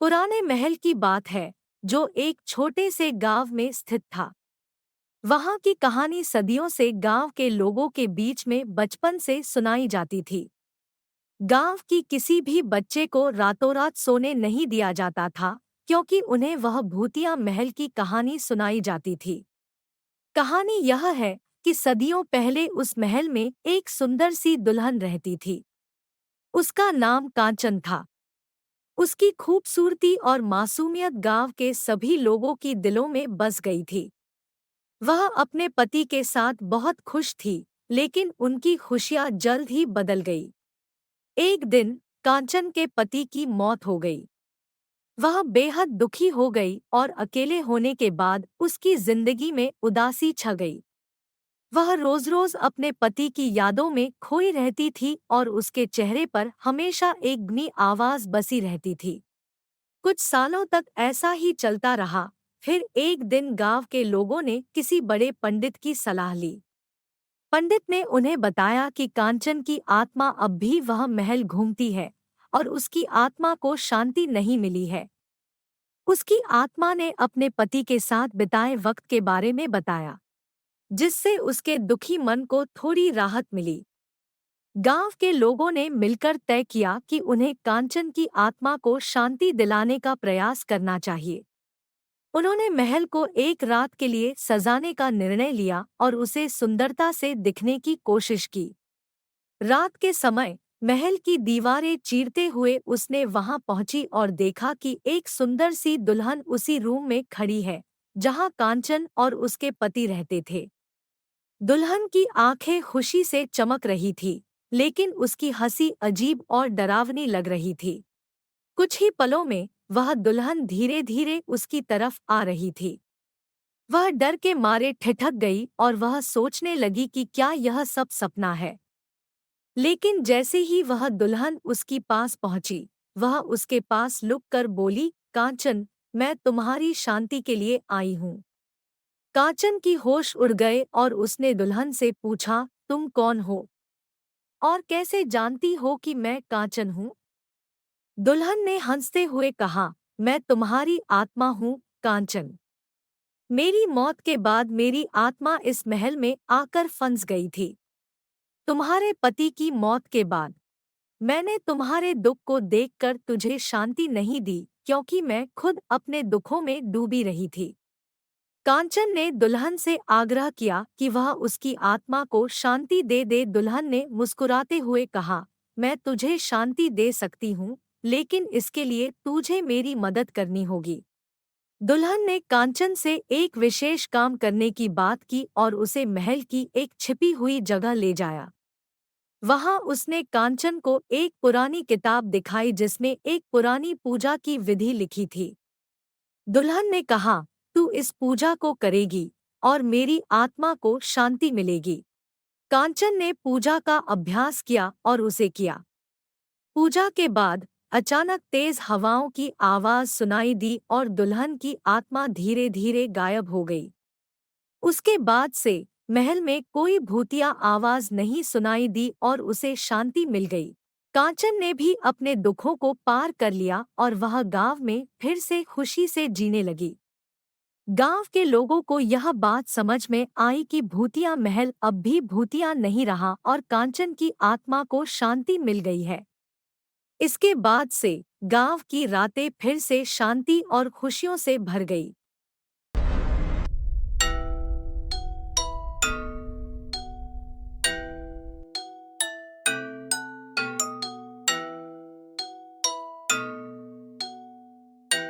पुराने महल की बात है जो एक छोटे से गांव में स्थित था। वहां की कहानी सदियों से गांव के लोगों के बीच में बचपन से सुनाई जाती थी। गांव की किसी भी बच्चे को रातों रात सोने नहीं दिया जाता था, क्योंकि उन्हें वह भूतिया महल की कहानी सुनाई जाती थी। कहानी यह है कि सदियों पहले उस महल में एक सुंदर सी दुल्हन रहती थी। उसका नाम कांचन था। उसकी खूबसूरती और मासूमियत गांव के सभी लोगों की दिलों में बस गई थी। वह अपने पति के साथ बहुत खुश थी, लेकिन उनकी खुशियां जल्द ही बदल गई। एक दिन कांचन के पति की मौत हो गई। वह बेहद दुखी हो गई और अकेले होने के बाद उसकी जिंदगी में उदासी छा गई। वह रोज-रोज अपने पति की यादों में खोई रहती थी और उसके चेहरे पर हमेशा एक गूंगी आवाज बसी रहती थी। कुछ सालों तक ऐसा ही चलता रहा। फिर एक दिन गांव के लोगों ने किसी बड़े पंडित की सलाह ली। पंडित ने उन्हें बताया कि कांचन की आत्मा अब भी वह महल घूमती है और उसकी आत्मा को शांति नहीं मिली है। उसकी आत्मा ने अपने पति के साथ बिताए वक्त के बारे में बताया, जिससे उसके दुखी मन को थोड़ी राहत मिली। गांव के लोगों ने मिलकर तय किया कि उन्हें कांचन की आत्मा को शांति दिलाने का प्रयास करना चाहिए। उन्होंने महल को एक रात के लिए सजाने का निर्णय लिया और उसे सुंदरता से दिखने की कोशिश की। रात के समय महल की दीवारें चीरते हुए उसने वहां पहुंची और देखा कि एक सुंदर सी दुल्हन उसी रूम में खड़ी है जहां कांचन और उसके पति रहते थे। दुल्हन की आंखें खुशी से चमक रही थी, लेकिन उसकी हंसी अजीब और डरावनी लग रही थी। कुछ ही पलों में वह दुल्हन धीरे धीरे उसकी तरफ आ रही थी। वह डर के मारे ठिठक गई और वह सोचने लगी कि क्या यह सब सपना है। लेकिन जैसे ही वह दुल्हन उसके पास पहुंची, वह उसके पास लुक कर बोली, कांचन, मैं तुम्हारी शांति के लिए आई हूँ। कांचन की होश उड़ गए और उसने दुल्हन से पूछा, तुम कौन हो और कैसे जानती हो कि मैं कांचन हूँ? दुल्हन ने हंसते हुए कहा, मैं तुम्हारी आत्मा हूँ, कांचन। मेरी मौत के बाद मेरी आत्मा इस महल में आकर फंस गई थी। तुम्हारे पति की मौत के बाद मैंने तुम्हारे दुख को देखकर तुझे शांति नहीं दी, क्योंकि मैं खुद अपने दुखों में डूबी रही थी। कांचन ने दुल्हन से आग्रह किया कि वह उसकी आत्मा को शांति दे दे। दुल्हन ने मुस्कुराते हुए कहा, मैं तुझे शांति दे सकती हूँ, लेकिन इसके लिए तुझे मेरी मदद करनी होगी। दुल्हन ने कांचन से एक विशेष काम करने की बात की और उसे महल की एक छिपी हुई जगह ले जाया। वहां उसने कांचन को एक पुरानी किताब दिखाई जिसमें एक पुरानी पूजा की विधि लिखी थी। दुल्हन ने कहा, तू इस पूजा को करेगी और मेरी आत्मा को शांति मिलेगी। कांचन ने पूजा का अभ्यास किया और उसे किया। पूजा के बाद अचानक तेज हवाओं की आवाज सुनाई दी और दुल्हन की आत्मा धीरे धीरे गायब हो गई। उसके बाद से महल में कोई भूतिया आवाज नहीं सुनाई दी और उसे शांति मिल गई। कांचन ने भी अपने दुखों को पार कर लिया और वह गांव में फिर से खुशी से जीने लगी। गांव के लोगों को यह बात समझ में आई कि भूतिया महल अब भी भूतिया नहीं रहा और कांचन की आत्मा को शांति मिल गई है। इसके बाद से गांव की रातें फिर से शांति और खुशियों से भर गई।